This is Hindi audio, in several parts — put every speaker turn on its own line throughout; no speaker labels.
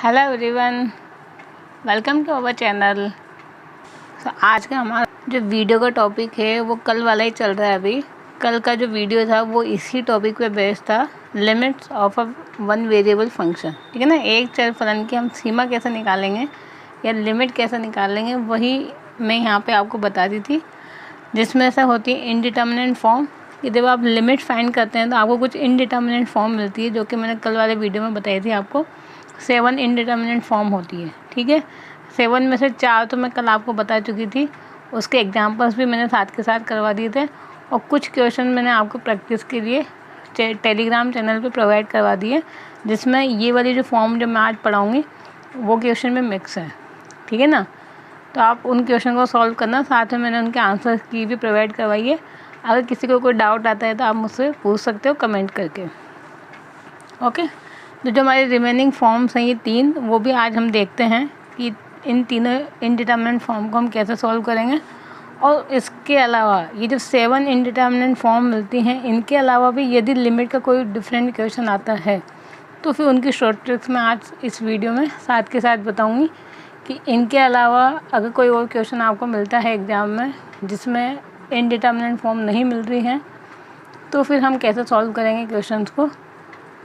Hello everyone, welcome to our channel. आज का हमारा जो वीडियो का टॉपिक है वो कल वाला ही चल रहा है। अभी कल का जो वीडियो था वो इसी टॉपिक पे बेस्ड था, limits of a one variable function. ठीक है ना, एक चर फलन की हम सीमा कैसे निकालेंगे या लिमिट कैसे निकालेंगे, वही मैं यहाँ पे आपको बता दी थी। जिसमें ऐसा होती है इनडिटर्मिनेंट फॉर्म, कि जब आप लिमिट फाइंड करते हैं तो आपको कुछ इनडिटर्मिनेंट फॉर्म मिलती है, जो कि मैंने कल वाले वीडियो में बताई थी आपको। 7 इनडिटर्मिनेंट फॉर्म होती है। ठीक है, 7 में से 4 तो मैं कल आपको बता चुकी थी, उसके एग्जांपल्स भी मैंने साथ के साथ करवा दिए थे, और कुछ क्वेश्चन मैंने आपको प्रैक्टिस के लिए टेलीग्राम चैनल पे प्रोवाइड करवा दिए, जिसमें ये वाली जो फॉर्म जो मैं आज पढ़ाऊँगी वो क्वेश्चन में मिक्स है। ठीक है ना, तो आप उन क्वेश्चन को सॉल्व करना, साथ में मैंने उनके आंसर की भी प्रोवाइड करवाई है। अगर किसी को कोई डाउट आता है तो आप मुझसे पूछ सकते हो कमेंट करके। ओके, तो जो हमारे रिमेनिंग फॉर्म्स हैं ये 3, वो भी आज हम देखते हैं कि इन तीनों इनडिटर्मिनेंट फॉर्म को हम कैसे सॉल्व करेंगे। और इसके अलावा ये जो 7 इनडिटर्मिनेंट फॉर्म मिलती हैं, इनके अलावा भी यदि लिमिट का कोई डिफरेंट क्वेश्चन आता है तो फिर उनकी शॉर्ट ट्रिक्स मैं आज इस वीडियो में साथ के साथ बताऊँगी कि इनके अलावा अगर कोई और क्वेश्चन आपको मिलता है एग्ज़ाम में जिसमें इनडिटर्मिनेंट फॉर्म नहीं मिल रही हैं, तो फिर हम कैसे सॉल्व करेंगे क्वेश्चंस को,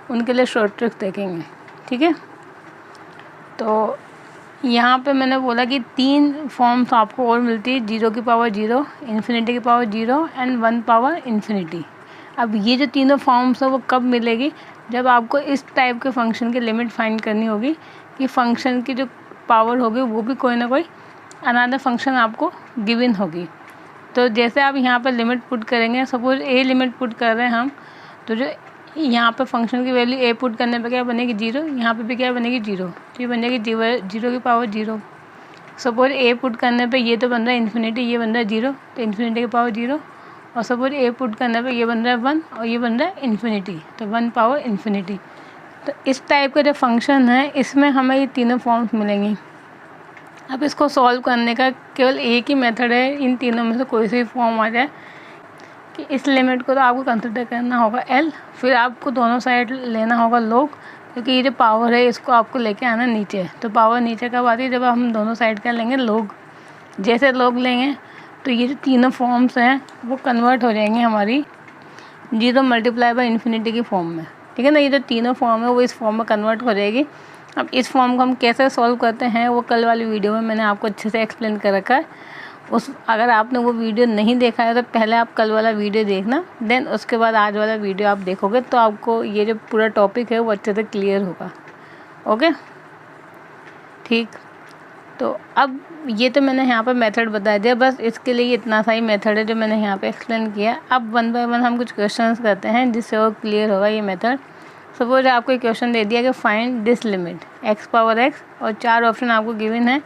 उनके लिए शॉर्ट ट्रिक्स देखेंगे। ठीक है, तो यहाँ पे मैंने बोला कि 3 फॉर्म्स आपको और मिलती है, 0 की पावर 0, इन्फिनिटी की पावर 0 एंड 1 पावर इन्फिनिटी। अब ये जो तीनों फॉर्म्स है वो कब मिलेगी, जब आपको इस टाइप के फंक्शन की लिमिट फाइंड करनी होगी कि फंक्शन की जो पावर होगी वो भी कोई ना कोई अनदर फंक्शन आपको गिवन होगी। तो जैसे आप यहाँ पर लिमिट पुट करेंगे, सपोज ए लिमिट पुट कर रहे हैं हम, तो जो यहाँ पे फंक्शन की वैल्यू ए पुट करने पे क्या बनेगी 0, यहाँ पे भी क्या बनेगी 0, तो ये बन जाएगी 0 की पावर 0। सपोज ए पुट करने पे ये तो बन रहा है इन्फिनिटी, ये बन रहा है 0, तो इन्फिनिटी की पावर 0। और सपोज ए पुट करने पे ये बन रहा है 1 और ये बन रहा है इन्फिनिटी, तो 1 पावर इन्फिनिटी। तो इस टाइप का जो फंक्शन है इसमें हमें ये तीनों फॉर्म्स मिलेंगी। अब इसको सॉल्व करने का केवल एक ही मेथड है, इन तीनों में से कोई सी फॉर्म आ जाए, कि इस लिमिट को तो आपको कंसिडर करना होगा L, फिर आपको दोनों साइड लेना होगा log, क्योंकि ये जो पावर है इसको आपको लेके आना नीचे। तो पावर नीचे कब आती है, जब हम दोनों साइड का लेंगे log। जैसे log लेंगे तो ये जो तीनों फॉर्म्स हैं वो कन्वर्ट हो जाएंगे हमारी 0 मल्टीप्लाई बाई इन्फिनिटी की फॉर्म में। ठीक है ना, ये जो तीनों फॉर्म है वो इस फॉर्म में कन्वर्ट हो जाएगी। अब इस फॉर्म को हम कैसे सॉल्व करते हैं वो कल वाली वीडियो में मैंने आपको अच्छे से एक्सप्लेन कर रखा है। अगर आपने वो वीडियो नहीं देखा है तो पहले आप कल वाला वीडियो देखना, देन उसके बाद आज वाला वीडियो आप देखोगे तो आपको ये जो पूरा टॉपिक है वो अच्छे से क्लियर होगा। ओके, ठीक। तो अब ये तो मैंने यहाँ पर मेथड बता दिया, बस इसके लिए इतना सा ही मेथड है जो मैंने यहाँ पे एक्सप्लेन किया। अब 1 बाय 1 हम कुछ क्वेश्चंस करते हैं जिससे वो क्लियर होगा ये मेथड। सपोज आपको एक क्वेश्चन दे दिया कि find this limit x power x, और 4 ऑप्शन आपको गिवन है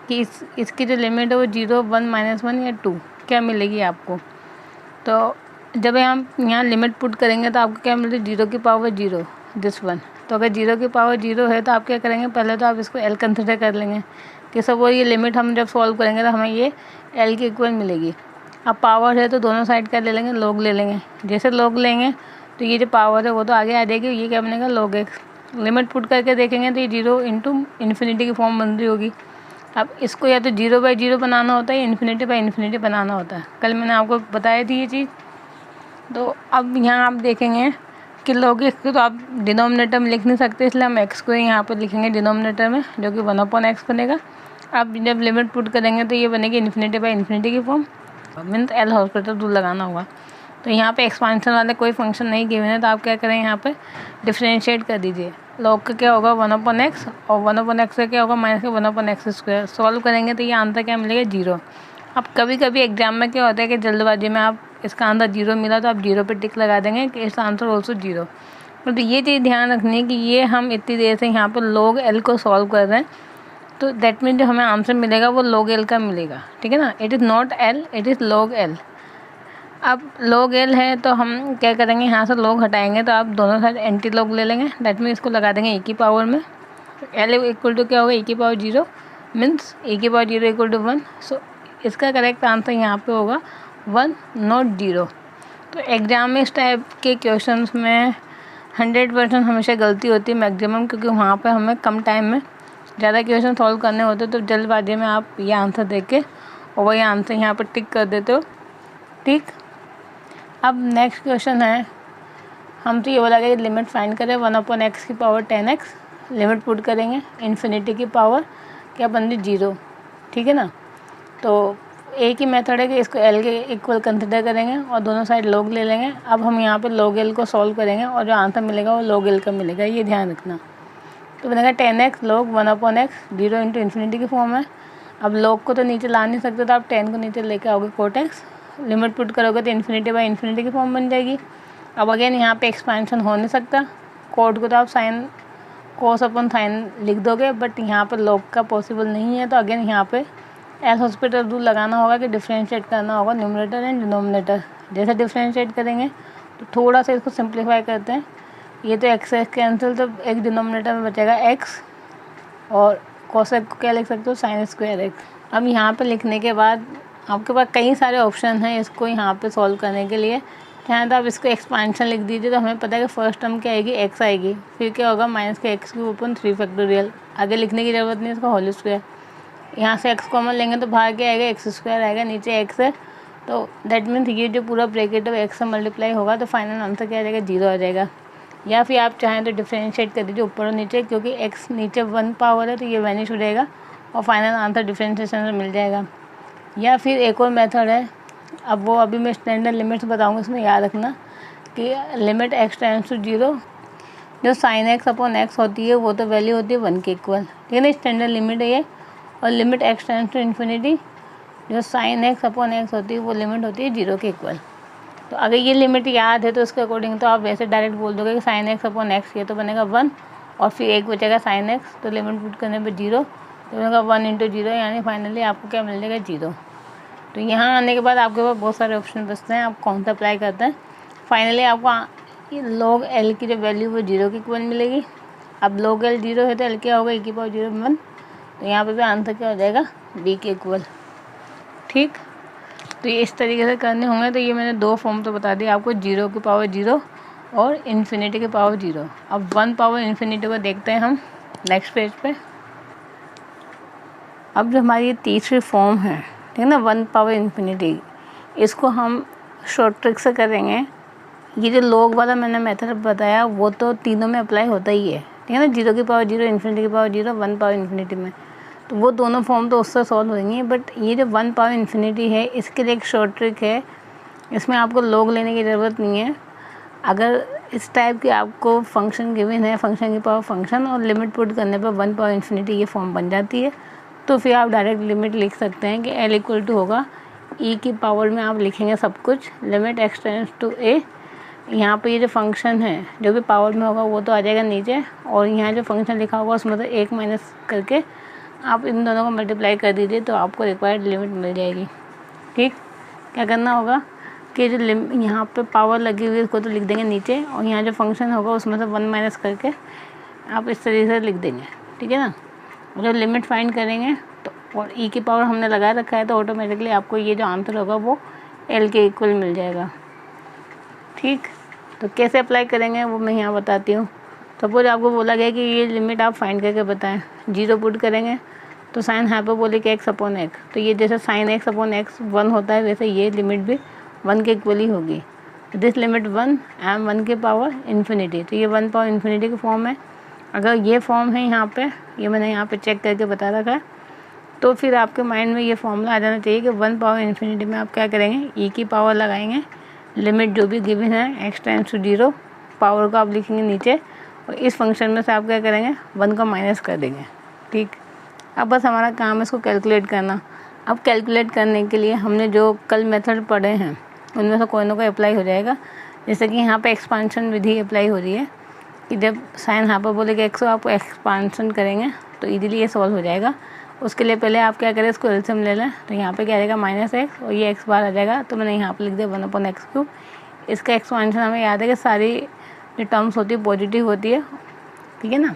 कि इसकी जो लिमिट है वो 0, 1, -1 या 2 क्या मिलेगी आपको। तो जब हम यहाँ लिमिट पुट करेंगे तो आपको क्या मिलेगी 0 की पावर 0, दिस वन। तो अगर 0 की पावर 0 है तो आप क्या करेंगे, पहले तो आप इसको L कंसिडर कर लेंगे कि सपोज ये लिमिट हम जब सॉल्व करेंगे तो हमें ये L के इक्वल मिलेगी। अब पावर है तो दोनों साइड का ले लेंगे, log ले लेंगे। जैसे log लेंगे तो ये जो पावर है वो तो आगे आ जाएगी, ये क्या बनेगा log x। लिमिट पुट करके देखेंगे तो ये 0 इंटू इन्फिनिटी की फॉर्म बन रही होगी। अब इसको या तो 0 बाई 0 बनाना होता है या इन्फिनिटी बाई इन्फिनिटी बनाना होता है, कल मैंने आपको बताई थी ये चीज़। तो अब यहाँ आप देखेंगे कि log x को तो आप डिनोमिनेटर में लिख नहीं सकते, इसलिए हम x को यहाँ पर लिखेंगे डिनोमिनेटर में, जो कि 1/x बनेगा। अब जब लिमिट पुट करेंगे तो ये बनेगी इन्फिनिटी बाई इन्फिनिटी की फॉर्म, मीन्स L हॉस्पिटल दूर लगाना होगा। तो यहाँ पे एक्सपांशन वाले कोई फंक्शन नहीं गिवन है, तो आप क्या करें यहाँ पे डिफरेंशिएट कर दीजिए। log का क्या होगा 1/x, और 1/x का क्या होगा -1/x²। सॉल्व करेंगे तो ये आंसर क्या मिलेगा 0। अब कभी कभी एग्जाम में क्या होता है कि जल्दबाजी में आप इसका आंसर 0 मिला तो आप 0 पे टिक लगा देंगे कि इसका आंसर ऑल्सो 0। तो ये चीज़ ध्यान रखनी है कि ये हम इतनी देर से यहाँ पर log L को सॉल्व कर रहे हैं, तो दैट मीन जो हमें आंसर मिलेगा वो log L का मिलेगा। ठीक है ना, it is not L, it is log L। अब log L है तो हम क्या करेंगे, यहाँ से log हटाएंगे तो आप दोनों साइड एंटी log ले लेंगे, दैट मीन इसको लगा देंगे e की पावर में। L इक्वल टू क्या होगा e की पावर 0, मीन्स e की पावर 0 इक्वल टू 1। सो इसका करेक्ट आंसर यहाँ पे होगा 1, नॉट 0। तो एग्जाम में इस टाइप के क्वेश्चंस में 100% हमेशा गलती होती है मैक्सिमम, क्योंकि वहाँ पर हमें कम टाइम में ज़्यादा क्वेश्चन सॉल्व करने होते तो जल्दबाजी में आप ये आंसर देख के और वही आंसर यहाँ पर टिक कर देते हो। ठीक, अब नेक्स्ट क्वेश्चन है, हम तो ये बोला गया कि लिमिट फाइंड करें 1/x की पावर 10x, लिमिट पुट करेंगे इन्फिनिटी की पावर क्या बन रही 0। ठीक है ना। तो एक ही मेथड है कि इसको l के इक्वल कंसिडर करेंगे और दोनों साइड log ले लेंगे। अब हम यहाँ पे log l को सॉल्व करेंगे और जो आंसर मिलेगा वो log l का मिलेगा, ये ध्यान रखना। तो बनेगा 10x log 1/x, 0 into infinity की फॉर्म है। अब log को तो नीचे ला नहीं सकते तो आप 10 को नीचे लेके आओगे cot x, लिमिट पुट करोगे तो इन्फिनिटी बाई इन्फिनिटी की फॉर्म बन जाएगी। अब अगेन यहाँ पे एक्सपेंशन हो नहीं सकता, कोड को तो आप साइन कोस अपन साइन लिख दोगे, बट यहाँ पे log का पॉसिबल नहीं है। तो अगेन यहाँ पे एल हॉस्पिटल रूल लगाना होगा कि डिफरेंशिएट करना होगा न्यूमरेटर एंड डिनोमिनेटर। जैसे डिफरेंशिएट करेंगे तो थोड़ा सा इसको सिंप्लीफाई करते हैं, ये तो एक्स एक्स कैंसिल, तो एक डिनोमिनेटर में बचेगा एक्स और कोसेक को क्या लिख सकते हो साइन स्क्वायर एक्स। अब यहाँ पे लिखने के बाद आपके पास कई सारे ऑप्शन हैं इसको यहाँ पे सॉल्व करने के लिए। चाहे तो आप इसको एक्सपांशन लिख दीजिए, तो हमें पता है कि फर्स्ट टर्म क्या आएगी एक्स आएगी, फिर क्या होगा माइनस के एक्स क्यूब अपन 3 फैक्टोरियल, आगे लिखने की ज़रूरत नहीं, इसका होल स्क्वायर। यहाँ से एक्स कॉमन लेंगे तो बाहर क्या आएगा एक्स स्क्वायर आएगा, नीचे एक्स है तो दैट मीन्स ये जो पूरा ब्रैकेट है एक्स से मल्टीप्लाई होगा तो फाइनल आंसर क्या आ जाएगा 0 आ जाएगा। या फिर आप चाहें तो डिफरेंशिएट कर दीजिए ऊपर और नीचे, क्योंकि एक्स नीचे 1 पावर है तो ये वैनिश हो जाएगा और फाइनल आंसर डिफरेंशिएशन में मिल जाएगा। या फिर एक और मेथड है, अब वो अभी मैं स्टैंडर्ड लिमिट्स बताऊँगा, इसमें याद रखना कि लिमिट एक्स टेंड्स टू 0, जो साइन एक्स अपॉन एक्स होती है वो तो वैल्यू होती है 1 के इक्वल। ठीक है ना, स्टैंडर्ड लिमिट है ये। और limit x tends to infinity, जो साइन एक्स अपॉन एक्स होती है वो लिमिट होती है 0 के इक्वल। तो अगर ये लिमिट याद है तो उसके अकॉर्डिंग तो आप वैसे डायरेक्ट बोल दोगे कि साइन एक्स अपॉन एक्स, ये तो बनेगा 1 और फिर एक बचेगा साइन एक्स, तो लिमिट पुट करने पे 0 तो बनेगा 1 इंटू 0, यानी फाइनली आपको क्या मिल जाएगा 0। तो यहाँ आने के बाद आपके पास बहुत सारे ऑप्शन बचते हैं, आप कौन सा अप्लाई करते हैं। फाइनली आपको log l की जो वैल्यू वो 0 के इक्वल मिलेगी। अब log l 0 है तो l क्या होगा e⁻0 तो यहाँ पे भी आंसर क्या हो जाएगा b के इक्वल। ठीक, तो ये इस तरीके से करने होंगे। तो ये मैंने 2 फॉर्म तो बता दिया आपको, 0 की पावर 0 और इन्फिनिटी की पावर 0। अब 1 पावर इन्फिनिटी को देखते हैं हम नेक्स्ट पेज पे। अब जो हमारी तीसरी फॉर्म है, ठीक है ना, 1 पावर इन्फिनिटी, इसको हम शॉर्ट ट्रिक से करेंगे। ये जो log वाला मैंने मेथड बताया वो तो तीनों में अप्लाई होता ही है, ठीक है ना, 0 की पावर 0, इन्फिनिटी की पावर 0, 1 पावर इन्फिनिटी में, तो वो दोनों फॉर्म तो उससे सॉल्व होंगी। बट ये जो 1 पावर इन्फिनिटी है इसके लिए एक शॉर्ट ट्रिक है, इसमें आपको log लेने की ज़रूरत नहीं है। अगर इस टाइप की आपको फंक्शन गिवन है, फंक्शन की पावर फंक्शन, और लिमिट पुट करने पर 1 पावर इन्फिनिटी ये फॉर्म बन जाती है, तो फिर आप डायरेक्ट लिमिट लिख सकते हैं कि l इक्वल टू होगा e की पावर में आप लिखेंगे सब कुछ, limit x tends to a। यहाँ पे ये जो फंक्शन है जो भी पावर में होगा वो तो आ जाएगा नीचे, और यहाँ जो फंक्शन लिखा होगा उसमें तो 1 माइनस करके आप इन दोनों को मल्टीप्लाई कर दीजिए तो आपको रिक्वायर्ड लिमिट मिल जाएगी। ठीक, क्या करना होगा कि जो यहाँ पे पावर लगी हुई है उसको तो लिख देंगे नीचे, और यहाँ जो फंक्शन होगा उसमें से 1 माइनस करके आप इस तरीके से लिख देंगे। ठीक है ना, जब लिमिट फाइंड करेंगे तो, और e की पावर हमने लगा रखा है तो ऑटोमेटिकली आपको ये जो आंसर होगा वो l के इक्वल मिल जाएगा। ठीक, तो कैसे अप्लाई करेंगे वो मैं यहाँ बताती हूँ। सपोज आपको बोला गया कि ये लिमिट आप फाइंड करके बताएं, 0 पुट करेंगे तो sine hyperbolic x upon x, तो ये जैसे साइन एक्स अपॉन एक्स 1 होता है वैसे ये लिमिट भी 1 के इक्वल ही होगी। दिस लिमिट 1 एम 1 के पावर इन्फिनिटी, तो ये 1 पावर इन्फिनिटी की फॉर्म है। अगर ये फॉर्म है यहाँ पे, ये मैंने यहाँ पे चेक करके बता रखा है, तो फिर आपके माइंड में ये फॉर्मूला आ जाना चाहिए कि 1 पावर इन्फिनिटी में आप क्या करेंगे, e की पावर लगाएंगे, लिमिट जो भी गिवन है x टेंड्स टू 0, पावर को आप लिखेंगे नीचे, और इस फंक्शन में से आप क्या करेंगे 1 का माइनस कर देंगे। ठीक, अब बस हमारा काम है इसको कैलकुलेट करना। अब कैलकुलेट करने के लिए हमने जो कल मेथड पढ़े हैं उनमें से कोई ना कोई अप्लाई हो जाएगा। जैसे कि यहाँ पे एक्सपांशन विधि अप्लाई हो रही है कि जब साइन हाइपरबोलिक एक्स हो आप एक्सपांशन करेंगे तो इजीली ये सॉल्व हो जाएगा। उसके लिए पहले आप क्या करें, इसको एलसीएम ले लें, तो यहाँ पे क्या आ जाएगा -x और ये x बार आ जाएगा, तो मैंने यहाँ पे लिख दिया 1/x³। इसका एक्सपांशन हमें याद है कि सारी जो टर्म्स होती है पॉजिटिव होती है। ठीक है ना,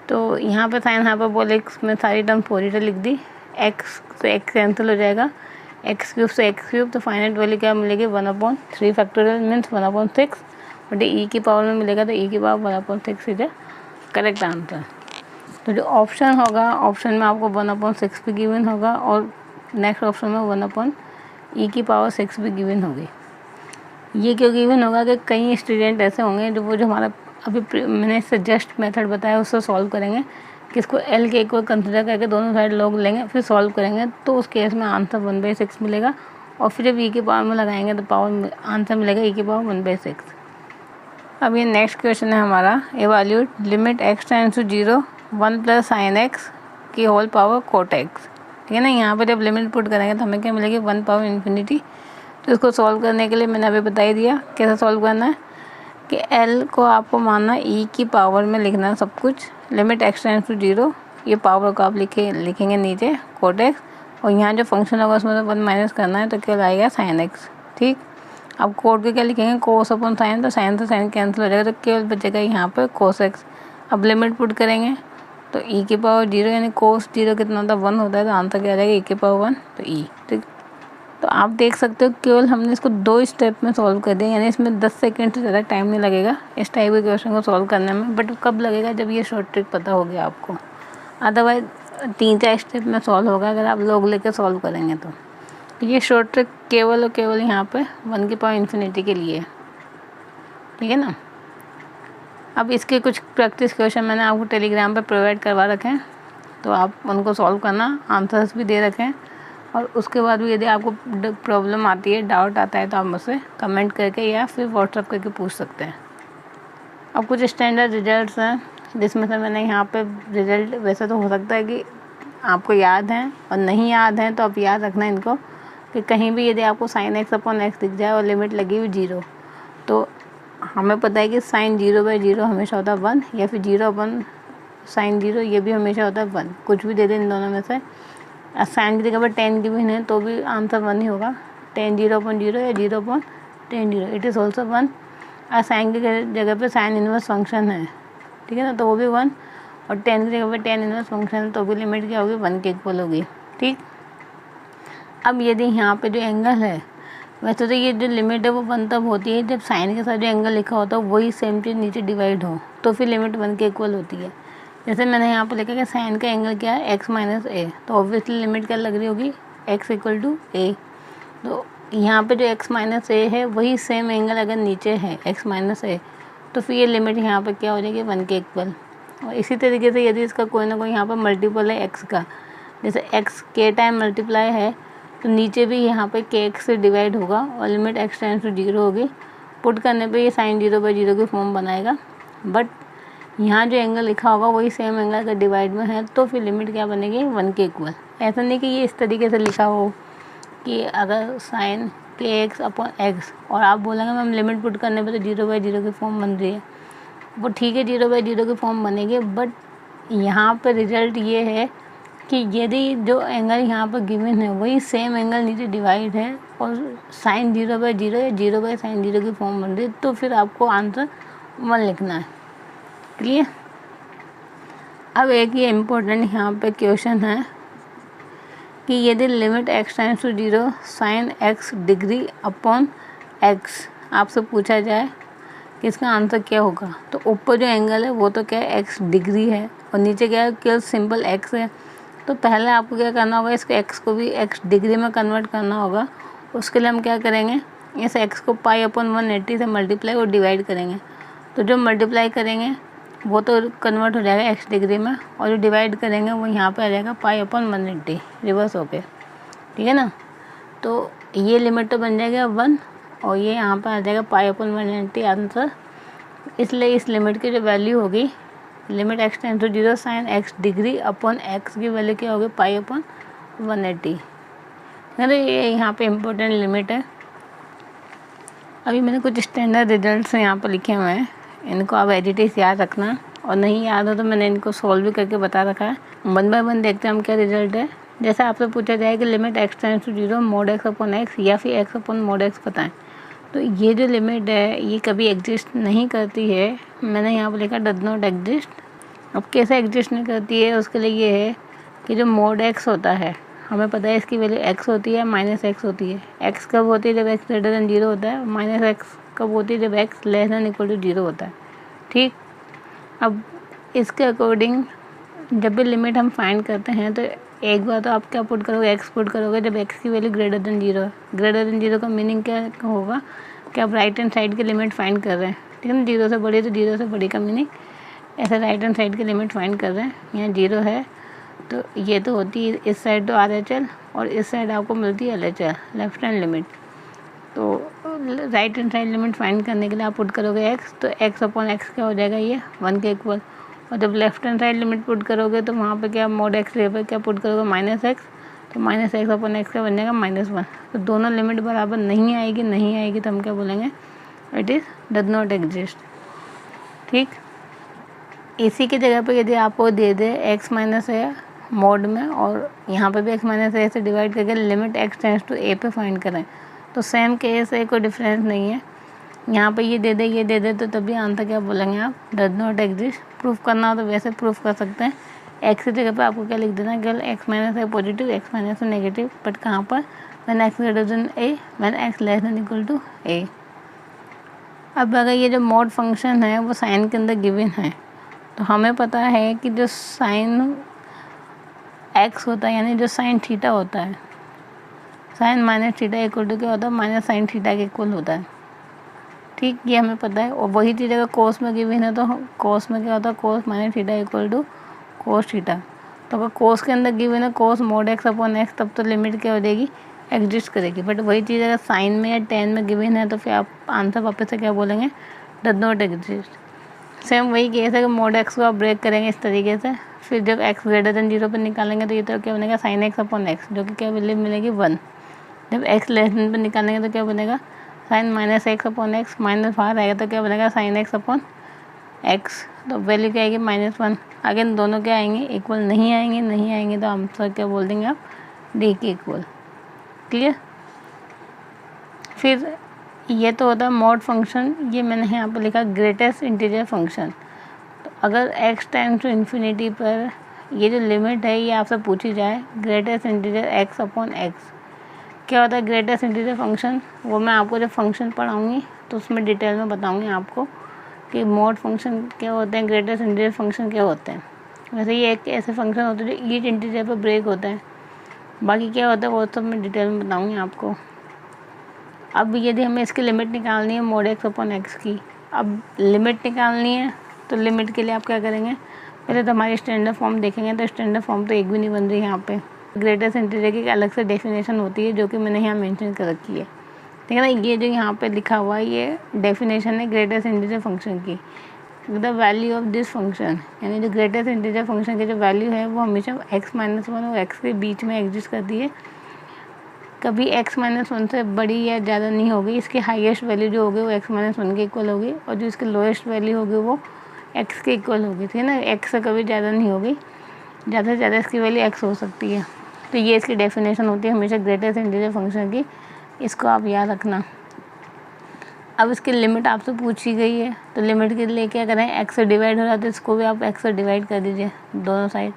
तो यहाँ पे साइन हाइपरबोलिक में सारी टर्म्स पॉजिटिव लिख दी, x से x कैंसिल हो जाएगा, x³ से x³, तो फाइनल वैल्यू क्या मिलेगी 1/3 फैक्टोरियल मीन्स 1/6, बट e की पावर में मिलेगा तो e की पावर 1/6 इज करेक्ट आंसर। तो जो ऑप्शन होगा, ऑप्शन में आपको 1/6 भी गिवन होगा और नेक्स्ट ऑप्शन में 1/e⁻6 भी गिवन होगी। ये क्यों गिवन होगा कि कई स्टूडेंट ऐसे होंगे जो हमारा अभी मैंने सजेस्ट मेथड बताया उससे सॉल्व करेंगे, कि इसको एल के इक्वल कंसिडर करके दोनों साइड लॉग लेंगे फिर सॉल्व करेंगे, तो उस केस में आंसर 1/6 मिलेगा। और फिर जब ई की पावर में लगाएंगे तो आंसर मिलेगा e⁻1/6। अब ये नेक्स्ट क्वेश्चन है हमारा, evaluate limit x tends to 0 1 + sin x की होल पावर cot x। ठीक है ना, यहाँ पर जब लिमिट पुट करेंगे तो हमें क्या मिलेगी 1 पावर इन्फिनिटी। तो इसको सॉल्व करने के लिए मैंने अभी बता ही दिया कैसे सॉल्व करना है, कि एल को आपको मानना ई की पावर में लिखना है सब कुछ। लिमिट x टेंड्स टू 0, ये पावर को आप लिखेंगे नीचे cot x, और यहाँ जो फंक्शन होगा उसमें से 1 माइनस करना है तो क्या आएगा sin x। ठीक, अब कोड के क्या लिखेंगे cos/sin, तो sin से sin कैंसिल हो जाएगा तो केवल बचेगा यहाँ पर cos x। अब लिमिट पुट करेंगे तो e की पावर 0 यानी cos 0 कितना होता है 1 होता है, तो आंसर क्या आ जाएगा e की पावर 1, तो e। ठीक, तो आप देख सकते हो केवल हमने इसको 2 स्टेप में सॉल्व कर दिया, यानी इसमें 10 सेकंड से ज़्यादा टाइम नहीं लगेगा इस टाइप के क्वेश्चन को सॉल्व करने में। बट कब लगेगा, जब ये शॉर्ट ट्रिक पता हो गया आपको। अदरवाइज 3-4 स्टेप में सॉल्व होगा अगर आप लोग लेकर सॉल्व करेंगे तो ये शॉर्ट ट्रिक केवल और केवल यहाँ पे 1 की पावर इन्फिनिटी के लिए। ठीक है ना। अब इसके कुछ प्रैक्टिस क्वेश्चन मैंने आपको टेलीग्राम पे प्रोवाइड करवा रखे हैं, तो आप उनको सॉल्व करना, आंसर्स भी दे रखे हैं। और उसके बाद भी यदि आपको प्रॉब्लम आती है, डाउट आता है, तो आप मुझसे कमेंट करके या फिर व्हाट्सअप करके पूछ सकते हैं। अब कुछ स्टैंडर्ड रिजल्ट्स हैं जिसमें से मैंने यहाँ पे रिजल्ट, वैसे तो हो सकता है कि आपको याद हैं और नहीं याद हैं, तो आप याद रखना इनको, कि कहीं भी यदि आपको sin x/x दिख जाए और लिमिट लगी हुई 0, तो हमें पता है कि sin 0/0 हमेशा होता है 1, या फिर 0/sin 0 ये भी हमेशा होता है 1। कुछ भी दे दें इन दोनों में से। साइन की जगह पर 10 की भी है तो भी आंसर 1 ही होगा। 10 0/0 या 0/10 0, इट इज़ ऑल्सो 1। और साइन की जगह पे साइन इनवर्स फंक्शन है, ठीक है ना, तो वो भी 1। और 10 की जगह पे 10 इनवर्स फंक्शन है तो भी लिमिट क्या होगी 1 के इक्वल होगी। ठीक, अब यदि यहाँ पे जो एंगल है, वैसे तो ये जो लिमिट है वो 1 तब होती है जब साइन के साथ जो एंगल लिखा होता है वही सेम चीज़ नीचे डिवाइड हो, तो फिर लिमिट 1 के इक्वल होती है। जैसे मैंने यहाँ पर लिखा कि साइन का एंगल क्या है x - a, तो ऑब्वियसली लिमिट क्या लग रही होगी x = a। तो यहाँ पे जो x - a है वही सेम एंगल अगर नीचे है x - a, तो फिर ये लिमिट यहाँ पे क्या हो जाएगी 1 के इक्वल। और इसी तरीके से यदि इसका कोई ना कोई यहाँ पर मल्टीपल है x का, जैसे x k टाइम मल्टीप्लाई है, तो नीचे भी यहाँ पे kx से डिवाइड होगा और लिमिट x टेंड्स टू 0 होगी। पुट करने पे ये sin 0/0 की फॉर्म बनाएगा। बट यहाँ जो एंगल लिखा होगा वही सेम एंगल अगर डिवाइड में है तो फिर लिमिट क्या बनेगी 1 के इक्वल। ऐसा नहीं कि ये इस तरीके से लिखा हो कि अगर sin kx/x और आप बोलेंगे मैम लिमिट पुट करने पे तो 0/0 की फॉर्म बन रही है, वो ठीक है 0/0 की फॉर्म बनेगी। बट यहाँ पर रिजल्ट ये है कि यदि जो एंगल यहाँ पर गिवन है वही सेम एंगल नीचे डिवाइड है और sin 0/0 या 0/sin 0 की फॉर्म बन रही है, तो फिर आपको आंसर 1 लिखना है। क्लियर। अब एक ये इम्पोर्टेंट यहाँ पे क्वेश्चन है कि यदि limit x tends to 0 sin x degree upon x आपसे पूछा जाए कि इसका आंसर क्या होगा, तो ऊपर जो एंगल है वो तो क्या है x डिग्री है और नीचे क्या है केवल सिंपल x है। तो पहले आपको क्या करना होगा, इसके x को भी x डिग्री में कन्वर्ट करना होगा। उसके लिए हम क्या करेंगे, इस x को π/180 से मल्टीप्लाई और डिवाइड करेंगे। तो जो मल्टीप्लाई करेंगे वो तो कन्वर्ट हो जाएगा x डिग्री में, और जो डिवाइड करेंगे वो यहाँ पे आ जाएगा π/180 रिवर्स होके। ठीक है ना। तो ये लिमिट तो बन जाएगा 1 और ये यहाँ पे आ जाएगा π/180 आंसर। इसलिए इस लिमिट की जो वैल्यू होगी, limit x tends to 0 sin x degree upon x की वैल्यू क्या होगी π/180। तो ये यहाँ पे इम्पोर्टेंट लिमिट है। अभी मैंने कुछ स्टैंडर्ड रिजल्ट्स यहाँ पर लिखे हुए हैं, इनको आप एडिटिस याद रखना, और नहीं याद हो तो मैंने इनको सॉल्व भी करके बता रखा है। 1 बाय 1 देखते हैं हम क्या रिजल्ट है। जैसे आपसे पूछा जाए कि limit x tends to 0 mod x/x या फिर x/mod x बताएं, तो ये जो लिमिट है ये कभी एग्जिस्ट नहीं करती है। मैंने यहाँ पर लिखा डज नॉट एग्जिस्ट। अब कैसे एग्जिस्ट नहीं करती है, उसके लिए ये है कि जो mod x होता है, हमें पता है इसकी वैल्यू x होती है -x होती है। x कब होती है जब x > 0 होता है, -x कब होती है जब x <= 0 होता है। ठीक, अब इसके अकॉर्डिंग जब भी लिमिट हम फाइंड करते हैं तो एक बार तो आप क्या पुट करोगे, एक्स पुट करोगे जब एक्स की वैल्यू ग्रेटर देन 0 है। ग्रेटर देन 0 का मीनिंग क्या होगा कि आप राइट हैंड साइड की लिमिट फाइंड कर रहे हैं, ठीक है ना। 0 से बड़ी तो 0 से बड़ी का मीनिंग ऐसे राइट हैंड साइड की लिमिट फाइंड कर रहे हैं। यहाँ 0 है तो ये तो होती है इस साइड तो RHL और इस साइड आपको मिलती है LHL, लेफ्ट हैंड लिमिट। तो right hand side limit find करने के लिए आप पुट करोगे x, तो x अपॉन x क्या हो जाएगा, ये 1 के इक्वल। और जब left hand side limit put करोगे तो वहाँ पे क्या मोड x पे क्या पुट करोगे, -x, तो -x अपॉन x का बन जाएगा -1। तो दोनों लिमिट बराबर नहीं आएगी तो हम क्या बोलेंगे, it is does not exist. ठीक, इसी की जगह पे यदि आपको दे दे x माइनस a मोड में और यहाँ पे भी x माइनस a से डिवाइड करके limit x tends to a पे फाइंड करें, तो सेम केस है, कोई डिफरेंस नहीं है। यहाँ पे ये दे दे तो तभी आंसर क्या बोलेंगे आप, डज नॉट एग्जिस्ट। प्रूफ करना हो तो वैसे प्रूफ कर सकते हैं, x की जगह पे आपको क्या लिख देना है, केवल x minus a positive, x minus a negative, but कहाँ पर, when x greater than a, when x less than equal to a। अब अगर ये जो मॉड फंक्शन है वो साइन के अंदर गिवन है, तो हमें पता है कि जो साइन x होता है यानी जो साइन थीटा होता है, sine minus theta equal to क्या होता है, माइनस साइन थीटा के इक्वल होता है। ठीक, ये हमें पता है। और वही चीज़ अगर कोस में गिवन है तो कोस में क्या होता है, cos minus theta equal to cos theta. तो अगर कोस के अंदर गिवन है cos mod x upon x, तब तो लिमिट क्या हो जाएगी, एग्जिस्ट करेगी। बट वही चीज़ अगर साइन में या टेन में गिवन है तो फिर आप आंसर वापस से क्या बोलेंगे, डज नॉट एग्जिस्ट। सेम वही केस है कि मोड x को आप ब्रेक करेंगे इस तरीके से, फिर जब x ग्रेटर देन 0 पर निकालेंगे तो ये तो क्या बनेगा, साइन x अपॉन x, जो कि क्या वैल्यू मिलेगी 1। जब x लेस देन पर निकालेंगे तो क्या बनेगा, sine minus x upon x, minus बाहर आएगा तो क्या बनेगा, साइन x अपॉन x, तो वैल्यू क्या आएगी, -1। अगेन दोनों क्या आएंगे, इक्वल नहीं आएंगे तो आंसर क्या बोल देंगे आप, डी के इक्वल। क्लियर। फिर ये तो होता है मॉड फंक्शन, ये मैंने यहाँ पर लिखा ग्रेटेस्ट इंटीजर फंक्शन। तो अगर x टाइम्स टू इन्फिनिटी पर ये जो लिमिट है ये आपसे पूछी जाए, greatest integer x upon x क्या होता है ग्रेटेस्ट इंटीजर फंक्शन, वो मैं आपको जब फंक्शन पढ़ाऊँगी तो उसमें डिटेल में बताऊँगी आपको कि मॉड फंक्शन क्या होते हैं, ग्रेटेस्ट इंटीजर फंक्शन क्या होते हैं। वैसे ये एक ऐसे फंक्शन होते हैं जो ईच इंटीजर पर ब्रेक होता है, बाकी क्या होता है वो सब मैं डिटेल में बताऊँगी आपको। अब यदि हमें इसकी लिमिट निकालनी है मोड x अपॉन x की, अब लिमिट निकालनी है तो लिमिट के लिए आप क्या करेंगे, पहले तो हमारी स्टैंडर्ड फॉर्म देखेंगे, तो स्टैंडर्ड फॉर्म तो एक भी नहीं बन रही यहाँ पे। ग्रेटेस्ट इंटीजर की अलग से डेफिनेशन होती है जो कि मैंने यहाँ मेंशन कर रखी है, ठीक है ना। ये जो यहाँ पे लिखा हुआ है ये डेफिनेशन है ग्रेटेस्ट इंटीजर फंक्शन की। The value of this function, यानी जो ग्रेटेस्ट इंटीजर फंक्शन की जो वैल्यू है वो हमेशा x-1 और x के बीच में एग्जिस्ट करती है, कभी x-1 से बड़ी या ज़्यादा नहीं होगी। इसकी हाईएस्ट वैल्यू जो होगी वो x-1 के इक्वल होगी और जो इसकी लोएस्ट वैल्यू होगी वो x के इक्वल होगी, ठीक है ना। x से कभी ज़्यादा नहीं होगी, ज़्यादा से ज़्यादा इसकी वैल्यू x हो सकती है। तो ये इसकी डेफिनेशन होती है हमेशा ग्रेटेस्ट इंटीजर फंक्शन की, इसको आप याद रखना। अब इसकी लिमिट आपसे पूछी गई है तो लिमिट के लिए क्या करें, x से डिवाइड हो रहा है तो इसको भी आप x से डिवाइड कर दीजिए दोनों साइड।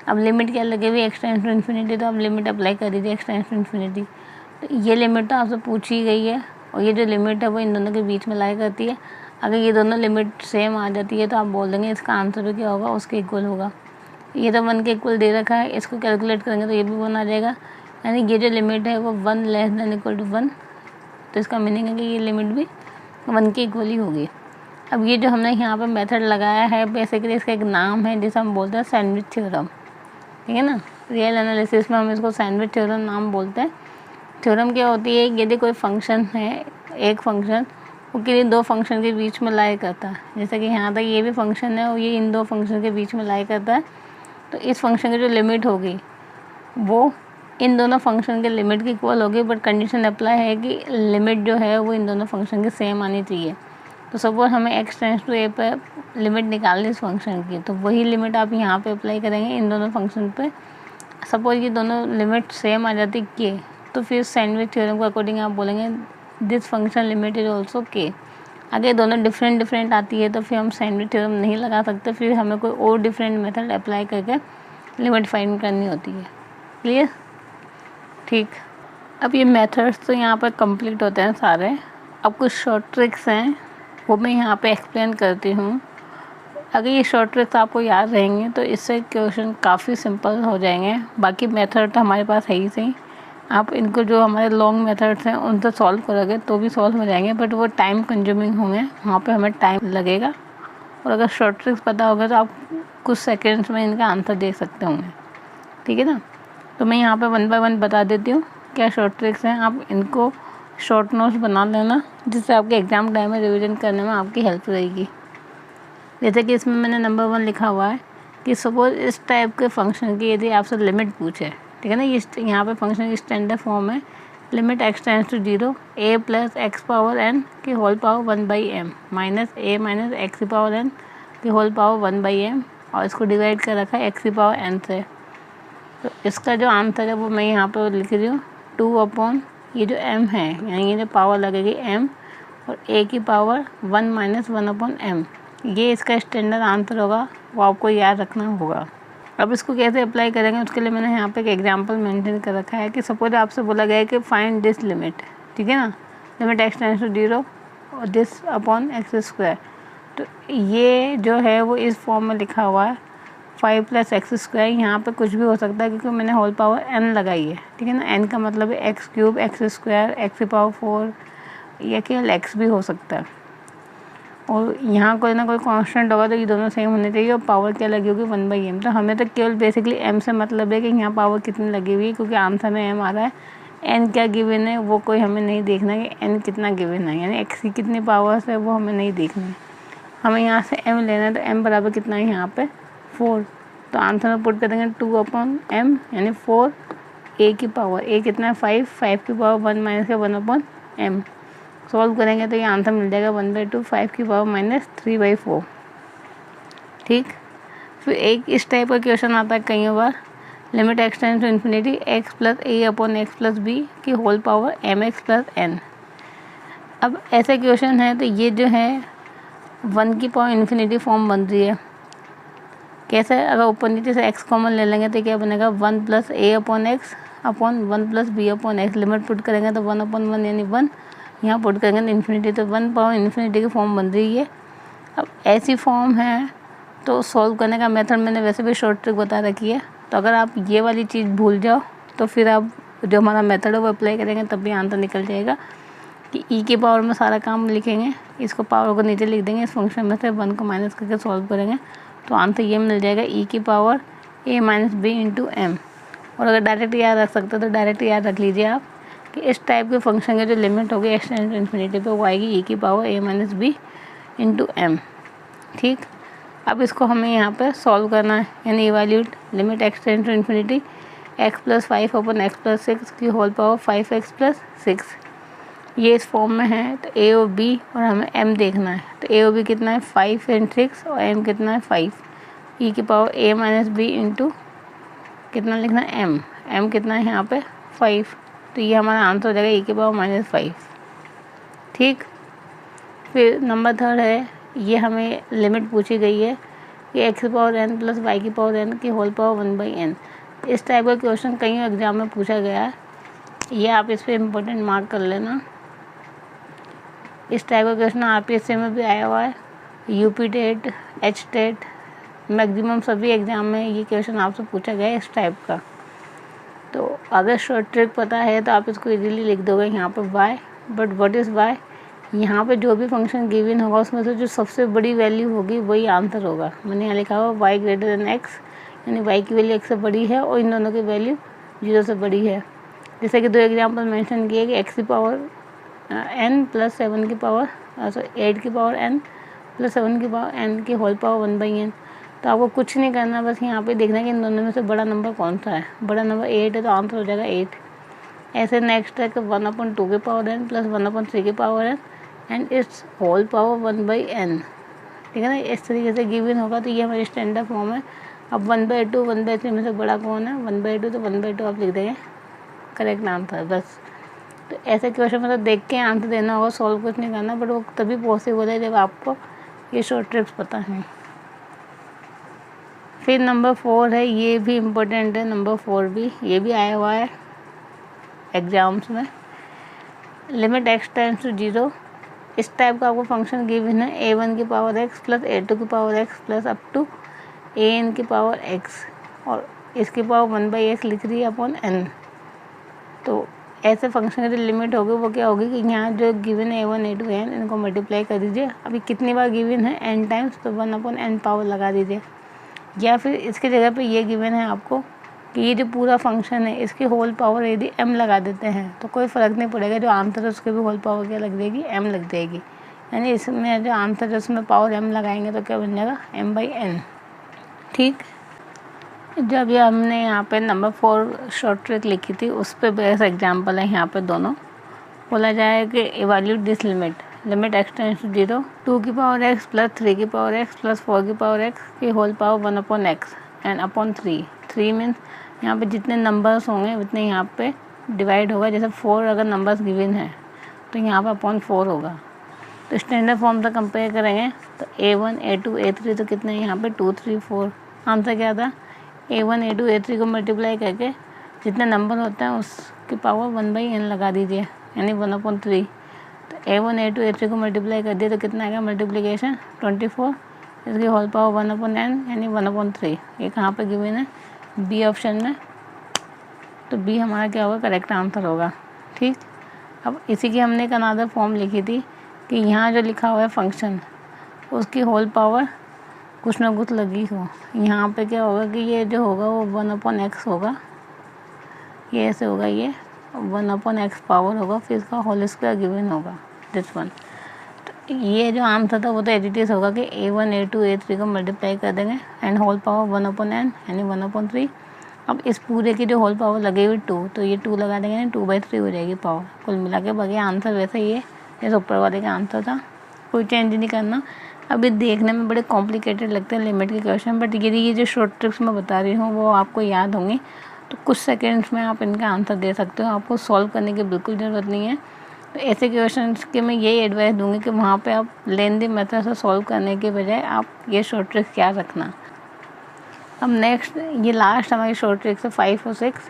अब लिमिट क्या लगे हुई, x टेंड्स टू इन्फिनिटी, तो आप लिमिट अप्लाई कर दीजिए x टेंड्स टू इन्फिनिटी। तो ये लिमिट तो आपसे पूछी गई है और ये जो लिमिट है वो इन दोनों के बीच में लाई करती है। अगर ये दोनों लिमिट सेम आ जाती है तो आप बोल देंगे इसका आंसर भी क्या होगा, उसके इक्वल होगा। ये तो 1 के इक्वल दे रखा है, इसको कैलकुलेट करेंगे तो ये भी 1 आ जाएगा, यानी ये जो लिमिट है वो 1 लेस देन इक्वल टू 1, तो इसका मीनिंग है कि ये लिमिट भी 1 के इक्वल ही होगी। अब ये जो हमने यहाँ पे मेथड लगाया है बेसिकली इसका एक नाम है जिसे हम बोलते हैं सैंडविच थ्योरम, ठीक है ना। रियल एनालिसिस में हम इसको सैंडविच थ्योरम नाम बोलते हैं। थ्योरम क्या होती है, यदि कोई फंक्शन है, एक फंक्शन वो किन्हीं दो फंक्शन के बीच में लाई करता है, जैसे कि यहाँ तक ये भी फंक्शन है और ये इन दो फंक्शन के बीच में लाई करता है, तो इस फंक्शन की जो लिमिट होगी वो इन दोनों फंक्शन के लिमिट की इक्वल होगी, बट कंडीशन अप्लाई है कि लिमिट जो है वो इन दोनों फंक्शन के सेम आनी चाहिए। तो सपोज हमें x टेंड्स टू a पर लिमिट निकालनी इस फंक्शन की, तो वही लिमिट आप यहाँ पे अप्लाई करेंगे इन दोनों फंक्शन पे। सपोज ये दोनों लिमिट सेम आ जाती k, तो फिर सैंडविच थ्योरम के अकॉर्डिंग आप बोलेंगे this function limit is also k। अगर दोनों डिफरेंट आती है तो फिर हम सैंडविच थ्योरम नहीं लगा सकते, फिर हमें कोई और डिफरेंट मेथड अप्लाई करके लिमिट फाइंड करनी होती है। क्लियर, ठीक। अब ये मेथड्स तो यहाँ पर कंप्लीट होते हैं सारे। अब कुछ शॉर्ट ट्रिक्स हैं वो मैं यहाँ पे एक्सप्लेन करती हूँ। अगर ये शॉर्ट ट्रिक्स आपको याद रहेंगे तो इससे क्वेश्चन काफ़ी सिंपल हो जाएंगे। बाकी मेथड तो हमारे पास है ही सही, आप इनको जो हमारे लॉन्ग मेथड्स हैं उनसे सॉल्व करोगे तो भी सॉल्व हो जाएंगे, बट वो टाइम कंज्यूमिंग होंगे, वहाँ पे हमें टाइम लगेगा। और अगर शॉर्ट ट्रिक्स पता होगा तो आप कुछ सेकेंड्स में इनका आंसर दे सकते होंगे, ठीक है ना। तो मैं यहाँ पे 1 बाय 1 बता देती हूँ क्या शॉर्ट ट्रिक्स हैं। आप इनको शॉर्ट नोट्स बना लेना, जिससे आपके एग्ज़ाम टाइम में रिवीजन करने में आपकी हेल्प रहेगी। जैसे कि इसमें मैंने नंबर 1 लिखा हुआ है कि सपोज इस टाइप के फंक्शन की यदि आपसे लिमिट पूछे, ठीक है ना, ये यहाँ पे फंक्शन की स्टैंडर्ड फॉर्म है limit x tends to 0 a plus x power n की whole power 1/m minus a minus x की पावर n की होल पावर 1/m, और इसको डिवाइड कर रखा है x की पावर n से। तो इसका जो आंसर है वो मैं यहाँ पे लिख रही हूँ 2 ये जो m है, यानी ये जो पावर लगेगी m और a की पावर 1 माइनस 1/m, ये इसका स्टैंडर्ड आंसर होगा, वो आपको याद रखना होगा। अब इसको कैसे अप्लाई करेंगे उसके लिए मैंने यहाँ पे एक एग्जांपल मेंशन कर रखा है कि सपोज आपसे बोला गया है कि फाइंड दिस लिमिट, ठीक है ना, लिमिट x टेंड्स टू 0 और दिस अपॉन एक्स स्क्वायर। तो ये जो है वो इस फॉर्म में लिखा हुआ है 5 प्लस एक्स स्क्वायर। यहाँ पर कुछ भी हो सकता है क्योंकि मैंने होल पावर n लगाई है, ठीक है ना। n का मतलब है x cube, x square, x की पावर 4 या केवल x भी हो सकता है। और यहाँ कोई ना कोई कांस्टेंट होगा तो ये दोनों सेम होने चाहिए, और पावर क्या लगी होगी 1/m। तो हमें तो केवल बेसिकली m से मतलब है कि यहाँ पावर कितनी लगी हुई है, क्योंकि आंसर में m आ रहा है। n क्या गिवन है वो कोई हमें नहीं देखना है कि n कितना गिवन है, यानी x की कितनी पावर्स है वो हमें नहीं देखना है, हमें यहाँ से m लेना है। तो m बराबर कितना है यहाँ पे 4, तो आंसर में पुट कर देंगे 2/m यानी 4 a की पावर, a कितना है 5 की पावर 1 माइनस 1/m। सॉल्व करेंगे तो ये आंसर मिल जाएगा 1/2 5 की पावर माइनस 3/4, ठीक। फिर एक इस टाइप का क्वेश्चन आता है कई बार, limit x tends to infinity x plus a upon x plus B की whole power mx plus n। अब ऐसे क्वेश्चन है तो ये जो है 1 की पावर इन्फिनिटी फॉर्म बन रही है। कैसे, अगर ऊपर नीचे से x कॉमन ले लेंगे तो क्या बनेगा 1 plus a upon x upon 1 plus b upon x. Limit put करेंगे तो 1/1 यानी 1, यहाँ पुट करेंगे तो इन्फिनिटी, तो 1 पावर इन्फिनिटी की फॉर्म बन रही है। अब ऐसी फॉर्म है तो सॉल्व करने का मेथड मैंने वैसे भी शॉर्ट ट्रिक बता रखी है। तो अगर आप ये वाली चीज़ भूल जाओ तो फिर आप जो हमारा मेथड है वो अप्लाई करेंगे तब भी आंसर निकल जाएगा कि e के पावर में सारा काम लिखेंगे, इसको पावर को नीचे लिख देंगे, इस फंक्शन में से 1 को माइनस करके सॉल्व करेंगे तो आंसर ये मिल जाएगा e की power a minus b into m। और अगर डायरेक्ट याद रख सकते हो तो डायरेक्ट याद रख लीजिए आप कि इस टाइप के फंक्शन की जो लिमिट होगी x टेंड्स टू इन्फिनिटी पे वो आएगी e की power a minus b into m, ठीक। अब इसको हमें यहाँ पर सॉल्व करना है, यानी evaluate limit x tends to infinity x plus 5 upon x plus 6 की होल पावर 5x प्लस 6। ये इस फॉर्म में है तो a और b और हमें m देखना है। तो a और b कितना है 5 एंड 6 और m कितना है 5, e की power a minus b into कितना लिखना है m कितना है यहाँ पे 5। तो ये हमारा आंसर हो जाएगा e की पावर माइनस 5, ठीक। फिर नंबर 3 है, ये हमें लिमिट पूछी गई है कि x की पावर n प्लस y की पावर n की होल पावर 1/n। इस टाइप का क्वेश्चन कई एग्जाम में पूछा गया है, ये आप इस पर इम्पोर्टेंट मार्क कर लेना। इस टाइप का क्वेश्चन RPSC में भी आया हुआ है, UP TET, H TET, maximum सभी एग्ज़ाम में ये क्वेश्चन आपसे पूछा गया है इस टाइप का। तो अगर शॉर्ट ट्रिक पता है तो आप इसको इजीली लिख दोगे यहाँ पे y, but what is y, यहाँ पे जो भी फंक्शन गिवन होगा उसमें से जो सबसे बड़ी वैल्यू होगी वही आंसर होगा। मैंने यहाँ लिखा हुआ y ग्रेटर देन x, यानी y की वैल्यू x से बड़ी है और इन दोनों की वैल्यू 0 से बड़ी है। जैसे कि 2 एग्जाम्पल मेंशन किए कि x की पावर n प्लस 7 की पावर 8 की पावर n प्लस 7 की पावर n की होल पावर 1/n। तो आपको कुछ नहीं करना, बस यहाँ पे देखना है कि इन दोनों में से बड़ा नंबर कौन सा है। बड़ा नंबर 8 है तो आंसर हो जाएगा 8। ऐसे नेक्स्ट है कि 1/2 की पावर n प्लस 1/3 की power n and its whole power 1/n, ठीक है ना। इस तरीके से गिवन होगा तो ये हमारी स्टैंडर्ड फॉर्म है। अब 1/2 1/3 में से बड़ा कौन है, 1/2 तो 1/2 आप लिख देंगे करेक्ट आंसर, बस। तो ऐसे क्वेश्चन मतलब देख के आंसर देना होगा, सॉल्व कुछ नहीं करना, बट वो तभी पॉसिबल है जब आपको ये शॉर्ट ट्रिक्स पता है। फिर नंबर 4 है, ये भी इम्पोर्टेंट है, नंबर 4 भी, ये भी आया हुआ है एग्जाम्स में। लिमिट x टेंड्स टू 0 इस टाइप का आपको फंक्शन गिवन है a1 की पावर x प्लस a2 की power x plus up to an की पावर x, और इसकी पावर 1/x लिख रही है अपॉन n। तो ऐसे फंक्शन की जो लिमिट होगी वो क्या होगी कि यहाँ जो गिवन है a1 a2 n, इनको मल्टीप्लाई कर दीजिए। अभी कितनी बार गिवन है n टाइम्स, तो 1/n पावर लगा दीजिए। या फिर इसके जगह पे ये गिवन है आपको कि ये जो पूरा फंक्शन है इसकी होल पावर यदि m लगा देते हैं तो कोई फ़र्क नहीं पड़ेगा, जो आंसर है उसके भी होल पावर क्या लग जाएगी, m लग जाएगी। यानी इसमें जो आंसर है उसमें पावर m लगाएंगे तो क्या बन जाएगा, m/n। ठीक, जब ये हमने यहाँ पे नंबर 4 शॉर्ट ट्रिक लिखी थी उस पर बेस्ट एग्जाम्पल है यहाँ पे दोनों। बोला जाए कि evaluate this limit x tends to 0, 2 की पावर x प्लस 3 की पावर x प्लस 4 की पावर x की whole power 1/x and upon 3 means यहाँ पे जितने नंबर्स होंगे उतने यहाँ पे डिवाइड होगा। जैसे 4 अगर नंबर्स गिवन है तो यहाँ पे अपॉन 4 होगा। तो स्टैंडर्ड फॉर्म से कंपेयर करेंगे तो a1 a2 a3 तो कितने यहाँ पे 2 3 4। आंसर क्या था, a1 a2 a3 को मल्टीप्लाई करके जितने नंबर होते हैं उसकी पावर 1/n लगा दीजिए, यानी 1/3। तो a1 a2 a3 को मल्टीप्लाई कर दिए तो कितना आएगा, मल्टीप्लिकेशन 24, इसकी होल पावर 1/n यानी 1/3। ये कहाँ पे गिवन है, बी ऑप्शन में। तो बी हमारा क्या होगा, करेक्ट आंसर होगा। ठीक, अब इसी की हमने एक अनदर फॉर्म लिखी थी कि यहाँ जो लिखा हुआ है फंक्शन उसकी होल पावर कुछ ना कुछ लगी हो। यहाँ पे क्या होगा कि ये जो होगा वो 1/x होगा, ये ऐसे होगा, ये 1/x पावर होगा, फिर इसका होल स्क्वायर गिवन होगा दिस वन। तो ये जो आंसर था वो तो एडिटिव होगा कि a1 a2 a3 को मल्टीप्लाई कर देंगे एंड होल पावर 1/n यानी 1/3। अब इस पूरे की जो होल पावर लगी हुई 2, तो ये 2 लगा देंगे, 2/3 हो जाएगी पावर। कुल मिला के बाकी आंसर वैसे ही है जैसे ऊपर वाले का आंसर था, कोई चेंज नहीं करना। अभी देखने में बड़े कॉम्प्लिकेटेड लगते हैं लिमिट के क्वेश्चन, बट यदि ये जो शॉर्ट ट्रिक्स मैं बता रही हूँ वो आपको याद होंगी तो कुछ सेकंड्स में आप इनका आंसर दे सकते हो। आपको सॉल्व करने की बिल्कुल ज़रूरत नहीं है। तो ऐसे क्वेश्चन के मैं यही एडवाइस दूंगी कि वहाँ पे आप लेंदी मेथड से सॉल्व करने के बजाय आप ये शॉर्ट ट्रिक्स याद रखना। अब नेक्स्ट, ये लास्ट हमारी शॉर्ट ट्रिक्स है 5 और 6।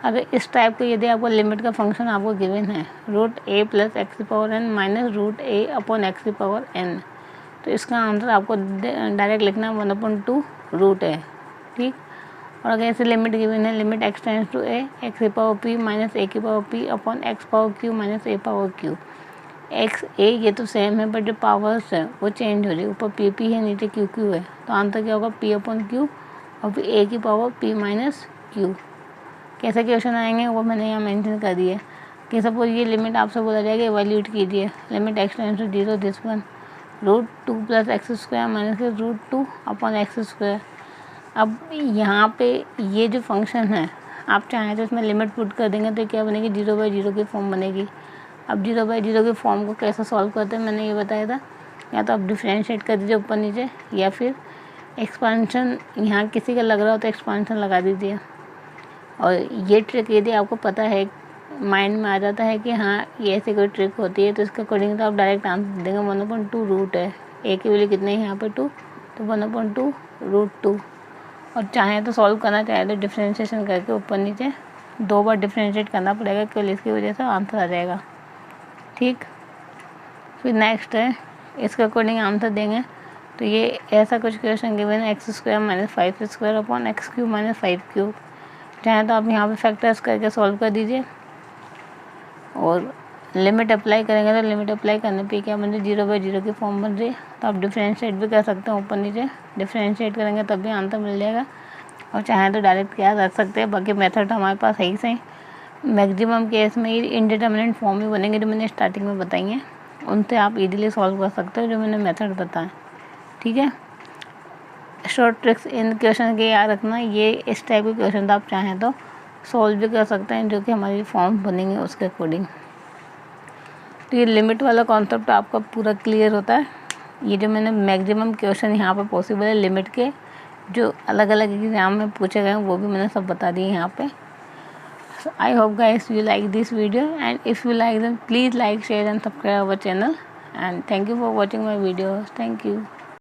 अगर इस टाइप को यदि आपको लिमिट का फंक्शन आपको गिवन है √a + x⁴n माइनस √a/x⁴n, तो इसका आंसर आपको डायरेक्ट लिखना 1/2 रूट है। ठीक, और अगर ऐसे लिमिट गिवन है limit x tends to a x⁴p minus a⁴p/x⁴q minus a⁴q। x a ये तो सेम है बट जो पावर्स है वो चेंज हो रही है, ऊपर p p है नीचे q q है। तो आंसर क्या होगा, p/q और फिर a की पावर p माइनस q। कैसे क्वेश्चन आएंगे वो मैंने यहाँ मेंशन कर दिया कि सपोज ये लिमिट आपसे बोला जाएगा इवैल्यूएट कीजिए limit x tends to 0 this one √2 + x² minus √2/x²। अब यहाँ पे ये जो फंक्शन है आप चाहें तो इसमें लिमिट पुट कर देंगे तो क्या बनेगी, 0/0 की फॉर्म बनेगी। अब 0/0 की फॉर्म को कैसे सॉल्व करते हैं मैंने ये बताया था, या तो आप डिफ्रेंशिएट कर दीजिए ऊपर नीचे, या फिर एक्सपांशन यहाँ किसी का लग रहा हो तो एक्सपांशन लगा दीजिए। और ये ट्रिक यदि आपको पता है, माइंड में आ जाता है कि हाँ ये ऐसी कोई ट्रिक होती है, तो इसके अकॉर्डिंग तो आप डायरेक्ट आंसर देंगे 1/2 रूट है। ए की वैल्यू कितनी है यहाँ पे 2, तो 1/2 √2। और चाहे तो सॉल्व करना चाहे तो डिफ्रेंशिएशन करके ऊपर नीचे 2 बार डिफ्रेंशिएट करना पड़ेगा, केवल इसकी वजह से आंसर आ जाएगा। ठीक, फिर नेक्स्ट है इसके अकॉर्डिंग आंसर देंगे। तो ये ऐसा कुछ क्वेश्चन गिवन है x² माइनस 5² माइनस 5³ चाहे तो आप यहाँ पे फैक्टर्स करके सॉल्व कर दीजिए। और लिमिट अप्लाई करेंगे तो लिमिट अप्लाई करने पे क्या बन रही, 0/0 की फॉर्म बन रही है। तो आप डिफ्रेंशिएट भी कर सकते हैं ऊपर नीचे, डिफ्रेंशिएट करेंगे तब भी आंसर मिल जाएगा। और चाहे तो डायरेक्ट क्या रख सकते हैं, बाकी मेथड हमारे पास है ही सही। मैक्सिमम केस में ये इनडिटर्मिनेट फॉर्म ही बनेंगे जो मैंने स्टार्टिंग में बताई हैं, उनसे आप इजीली सॉल्व कर सकते हो जो मैंने मेथड बताया। ठीक है, शॉर्ट ट्रिक्स इन क्वेश्चन के याद रखना, ये इस टाइप के क्वेश्चन तो आप चाहें तो सॉल्व भी कर सकते हैं जो कि हमारी फॉर्म बनेंगे उसके अकॉर्डिंग। तो ये लिमिट वाला कॉन्सेप्ट आपका पूरा क्लियर होता है। ये जो मैंने मैक्सिमम क्वेश्चन यहाँ पर पॉसिबल है लिमिट के जो अलग अलग एग्जाम में पूछे गए हैं वो भी मैंने सब बता दिए यहाँ पे। So I hope guys you like this video, and if you like them please like, share and subscribe our channel, and thank you for watching my videos. Thank you.